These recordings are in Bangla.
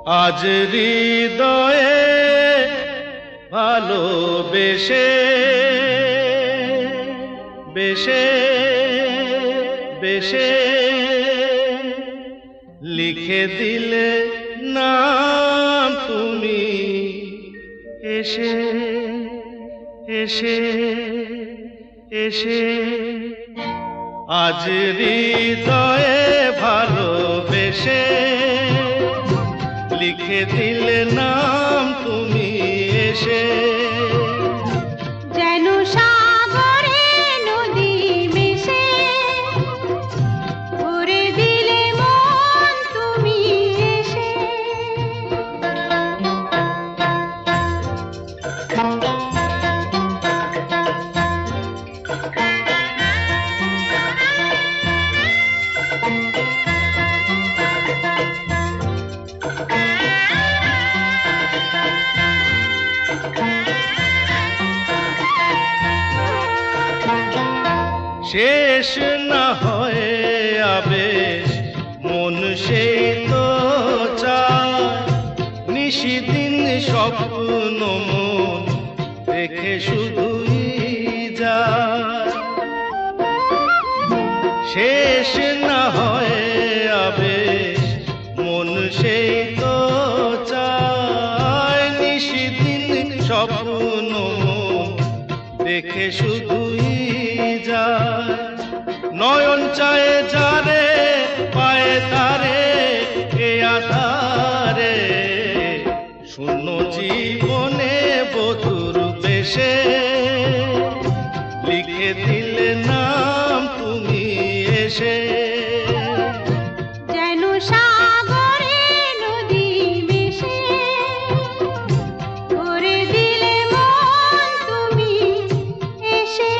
আজ হৃদয়ে ভালোবেসে বেশে বেশে লিখে দিলে নাম তুমি এসে এসে এসে। আজ হৃদয়ে ভালোবেসে লিখে দিলে নাম তুমি এসে। যেন সাগরে নদী মিশে ভরে দিলে মন তুমি এসে। শেষ না হয় আবেশ মন সেই তো চায়, নিশিদিন স্বপ্ন মন দেখে শুধুই যায়। শেষ না হয় আবেশ মন সেই তো চায়, নিশিদিন স্বপ্ন মন দেখে শুধুই যায়। নয়ন চায় যারে পায়ে তারে এ আধারে, শূন্য জীবনে বধুর বেশে লিখে দিলে নাম তুমি এসে। যেন সাগরে নদী মিশে ভরে দিলে মন তুমি এসে।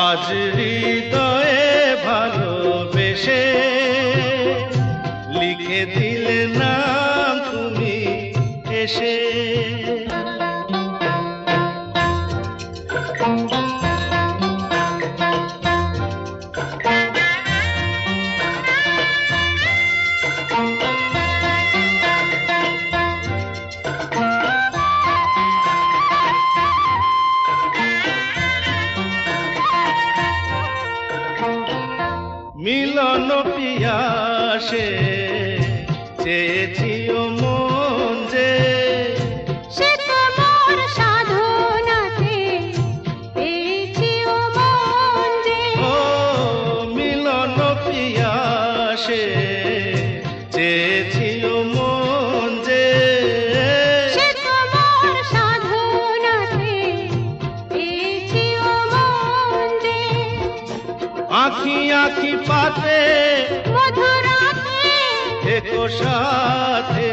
আজ হৃদয়ে ভালোবেসে লিখে দিলে নাম তুমি এসে। মিলন পিয়াসে চেয়েছিও মন যে, সে তোমার সাধনাতে পেয়েছিও মন যে। ও মিলন পিয়াসে চেয়েছিও মন যে, সে তোমার সাধনাতে পেয়েছিও মন যে। আঁখি আঁখি পাতে মধুরাতে একো সাথে